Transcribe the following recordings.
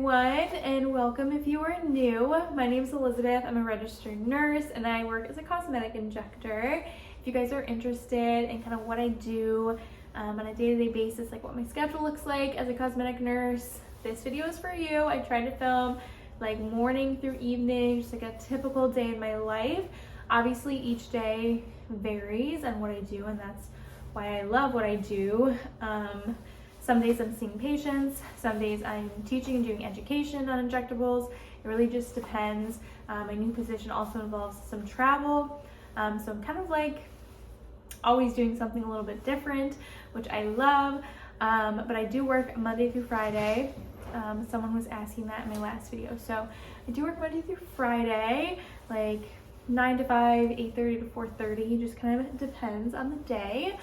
everyone, and welcome if you are new. My name is Elizabeth. I'm a registered nurse and I work as a cosmetic injector. If you guys are interested in kind of what I do on a day-to-day basis, like what my schedule looks like as a cosmetic nurse, this video is for you. I try to film like morning through evening, just like a typical day in my life. Obviously each day varies on what I do, and that's why I love what I do. Some days I'm seeing patients, some days I'm teaching and doing education on injectables. It really just depends. My new position also involves some travel. So I'm kind of like always doing something a little bit different, which I love. But I do work Monday through Friday. Someone was asking that in my last video. So I do work Monday through Friday, like 9 to 5, 8:30 to 4:30, just kind of depends on the day.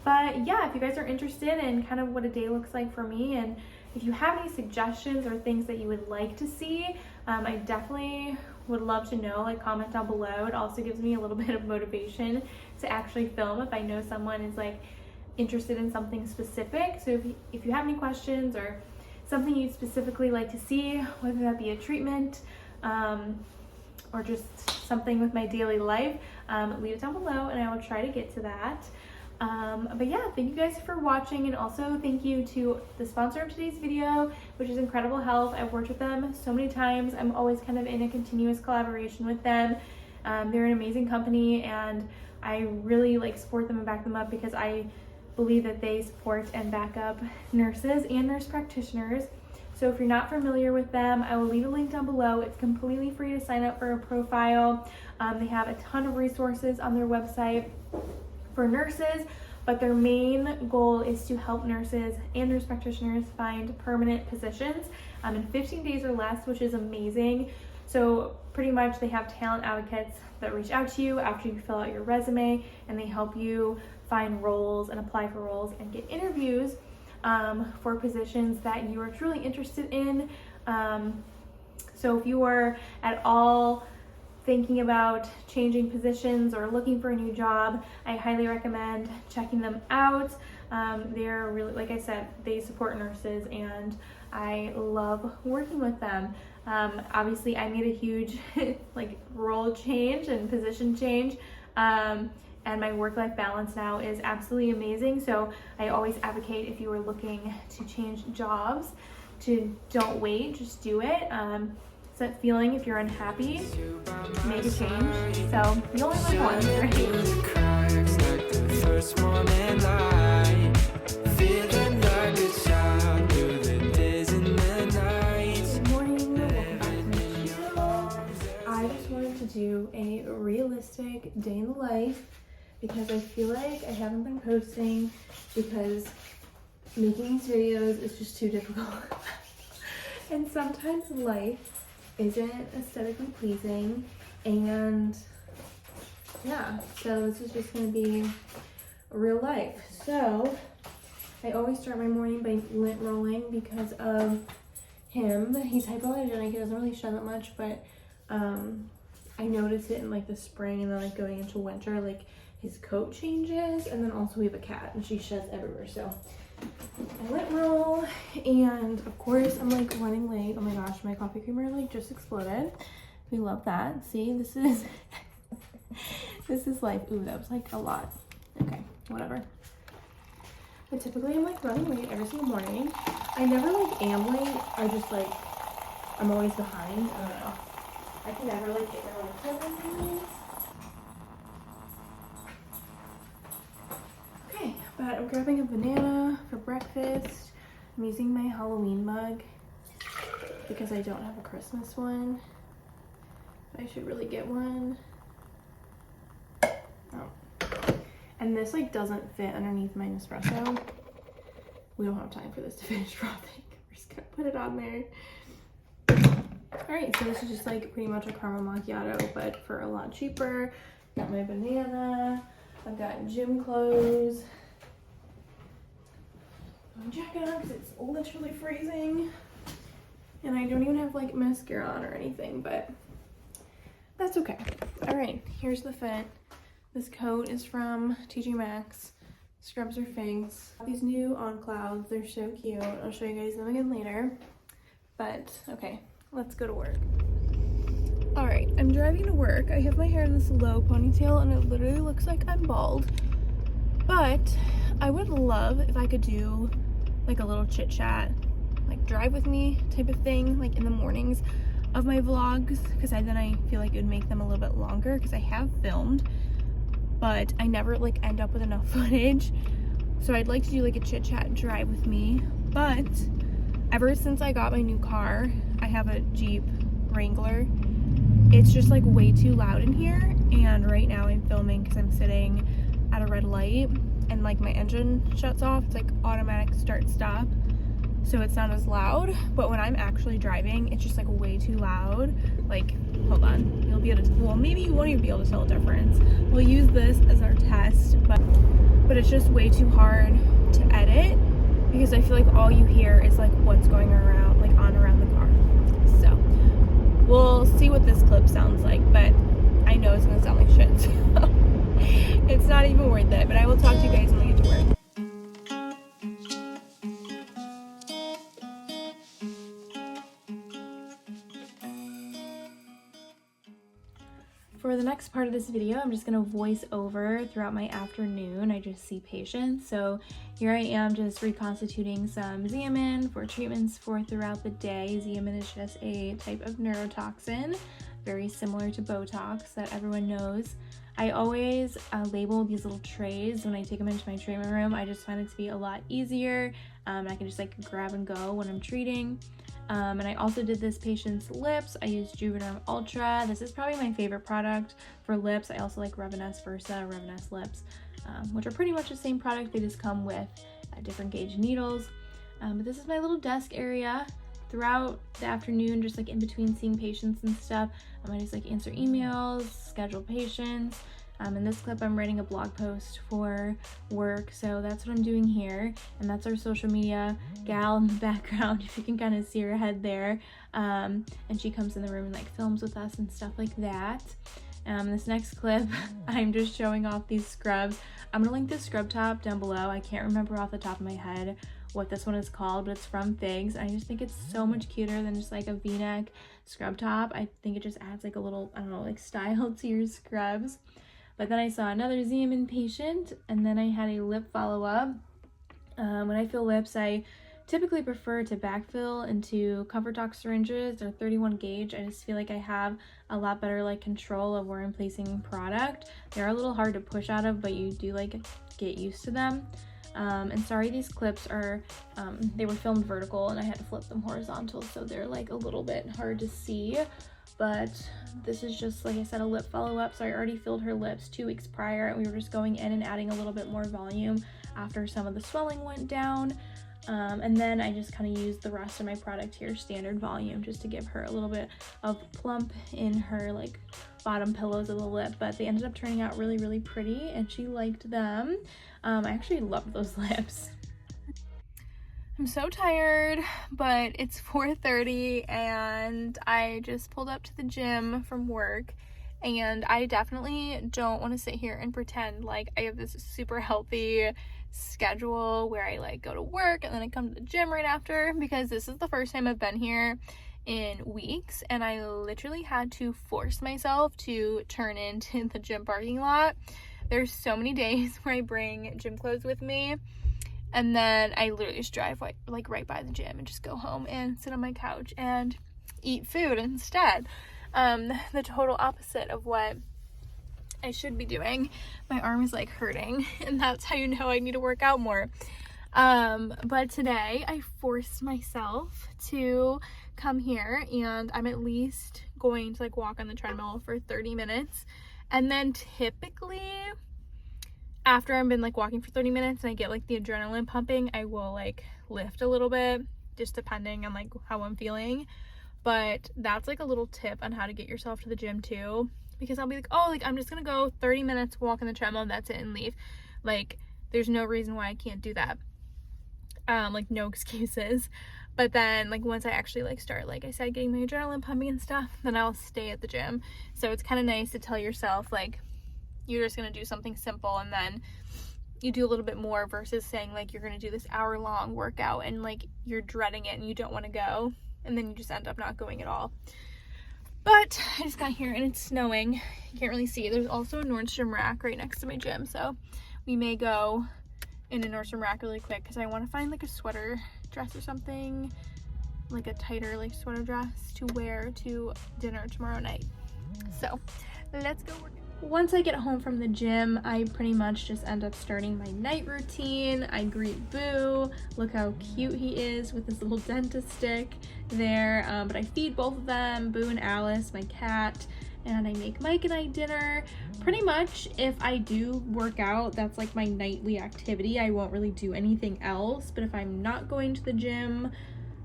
But yeah, if you guys are interested in kind of what a day looks like for me, and if you have any suggestions or things that you would like to see, I definitely would love to know. Like, comment down below. It also gives me a little bit of motivation to actually film if I know someone is like interested in something specific. So if you have any questions or something you'd specifically like to see, whether that be a treatment or just something with my daily life, leave it down below and I will try to get to that. But yeah, thank you guys for watching, and also thank you to the sponsor of today's video, which is Incredible Health. I've worked with them so many times. I'm always kind of in a continuous collaboration with them. They're an amazing company and I really like support them and back them up because I believe that they support and back up nurses and nurse practitioners. So if you're not familiar with them, I will leave a link down below. It's completely free to sign up for a profile. They have a ton of resources on their website for nurses, but their main goal is to help nurses and nurse practitioners find permanent positions in 15 days or less, which is amazing. So pretty much they have talent advocates that reach out to you after you fill out your resume, and they help you find roles and apply for roles and get interviews for positions that you are truly interested in. So if you are at all thinking about changing positions or looking for a new job, I highly recommend checking them out. They're really, like I said, they support nurses and I love working with them. Obviously I made a huge like role change and position change, and my work-life balance now is absolutely amazing. So I always advocate, if you are looking to change jobs, to don't wait, just do it. It's that feeling, if you're unhappy, make a change. So you only live once, right? Good morning, welcome back to my channel. I just wanted to do a realistic day in the life because I feel like I haven't been posting because making these videos is just too difficult. And sometimes life isn't aesthetically pleasing, and yeah, so this is just going to be real life. So I always start my morning by lint rolling because of him. He's hypoallergenic, he doesn't really shed that much, but I notice it in like the spring, and then like going into winter, like his coat changes. And then also we have a cat and she sheds everywhere, so I lint roll. And of course I'm like running late. Oh my gosh, my coffee creamer like just exploded. We love that. See, this is this is life. Ooh, that was like a lot. Okay, whatever. But typically I'm like running late every single morning. I never like am late, I just like I'm always behind. I don't know, I can never like get my life together. Okay, but I'm grabbing a banana for breakfast. I'm using my Halloween mug because I don't have a Christmas one. I should really get one. Oh. And this like doesn't fit underneath my Nespresso. We don't have time for this to finish frothing. We're just gonna put it on there. Alright, so this is just like pretty much a caramel macchiato, but for a lot cheaper. Got my banana. I've got gym clothes. My jacket on because it's literally freezing. And I don't even have like mascara on or anything, but that's okay. Alright, here's the fit. This coat is from TJ Maxx. Scrubs are figs. These new On Clouds, they're so cute. I'll show you guys them again later. But okay, let's go to work. All right, I'm driving to work. I have my hair in this low ponytail and it literally looks like I'm bald. But I would love if I could do like a little chit chat, like drive with me type of thing, like in the mornings of my vlogs, because then I feel like it would make them a little bit longer, because I have filmed, but I never like end up with enough footage. So I'd like to do like a chit chat drive with me. But ever since I got my new car, I have a Jeep Wrangler, it's just like way too loud in here. And right now I'm filming because I'm sitting at a red light and like my engine shuts off. It's like automatic start stop, so it's not as loud. But when I'm actually driving, it's just like way too loud. Like, hold on, you'll be able to, well, maybe you won't even be able to tell a difference. We'll use this as our test, but it's just way too hard to edit because I feel like all you hear is like what's going around, like on around the car. So we'll see what this clip sounds like, but I know it's gonna sound like shit, so it's not even worth it. But I will talk to you guys when we get to work. For the next part of this video, I'm just gonna voice over throughout my afternoon. I just see patients. So here I am just reconstituting some Xeomin for treatments for throughout the day. Xeomin is just a type of neurotoxin, very similar to Botox that everyone knows. I always label these little trays when I take them into my treatment room. I just find it to be a lot easier. I can just like grab and go when I'm treating. And I also did this patient's lips. I used Juvederm Ultra. This is probably my favorite product for lips. I also like Revanesse Versa, Revanesse lips, which are pretty much the same product. They just come with different gauge needles. But this is my little desk area. Throughout the afternoon, just like in between seeing patients and stuff, I just like answer emails, schedule patients. In this clip, I'm writing a blog post for work, so that's what I'm doing here. And that's our social media gal in the background, if you can kind of see her head there. And she comes in the room and like films with us and stuff like that. This next clip, I'm just showing off these scrubs. I'm gonna link this scrub top down below. I can't remember off the top of my head what this one is called, but it's from Figs. I just think it's so much cuter than just like a v-neck scrub top. I think it just adds like a little, I don't know, like style to your scrubs. But then I saw another Xeomin patient, and then I had a lip follow-up. When I fill lips, I typically prefer to backfill into ComfortDoc syringes. They're 31 gauge. I just feel like I have a lot better like control of where I'm placing product. They're a little hard to push out of, but you do like get used to them. And sorry, these clips are, they were filmed vertical and I had to flip them horizontal, so they're like a little bit hard to see. But this is just, like I said, a lip follow-up. So I already filled her lips 2 weeks prior, and we were just going in and adding a little bit more volume after some of the swelling went down. And then I just kind of used the rest of my product here, standard volume, just to give her a little bit of plump in her like bottom pillows of the lip. But they ended up turning out really, really pretty, and she liked them. I actually loved those lips. I'm so tired, but it's 4:30 and I just pulled up to the gym from work, and I definitely don't want to sit here and pretend like I have this super healthy schedule where I like go to work and then I come to the gym right after, because this is the first time I've been here in weeks and I literally had to force myself to turn into the gym parking lot. There's so many days where I bring gym clothes with me, and then I literally just drive like right by the gym and just go home and sit on my couch and eat food instead. The total opposite of what I should be doing. My arm is like hurting, and that's how you know I need to work out more. But today I forced myself to come here, and I'm at least going to like walk on the treadmill for 30 minutes. And then typically after I've been like walking for 30 minutes and I get like the adrenaline pumping, I will like lift a little bit, just depending on like how I'm feeling. But that's like a little tip on how to get yourself to the gym too, because I'll be like, oh, like I'm just gonna go 30 minutes, walk on the treadmill, that's it, and leave. Like there's no reason why I can't do that. Like no excuses. But then like once I actually like start, like I said, getting my adrenaline pumping and stuff, then I'll stay at the gym. So it's kind of nice to tell yourself like you're just gonna do something simple and then you do a little bit more, versus saying like you're gonna do this hour-long workout and like you're dreading it and you don't want to go. and then you just end up not going at all. But I just got here and it's snowing. You can't really see. There's also a Nordstrom rack right next to my gym, so we may go in a Nordstrom rack really quick because I want to find like a sweater dress or something, like a tighter like sweater dress to wear to dinner tomorrow night. So let's go work. Once I get home from the gym, I pretty much just end up starting my night routine. I greet Boo. Look how cute he is with his little dentist stick there. But I feed both of them, Boo and Alice, my cat, and I make Mike and I dinner. Pretty much if I do work out, that's like my nightly activity. I won't really do anything else. But if I'm not going to the gym,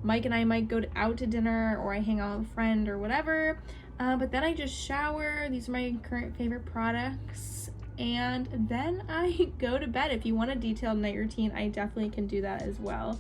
Mike and I might go out to dinner, or I hang out with a friend or whatever. But then I just shower. These are my current favorite products. And then I go to bed. If you want a detailed night routine, I definitely can do that as well.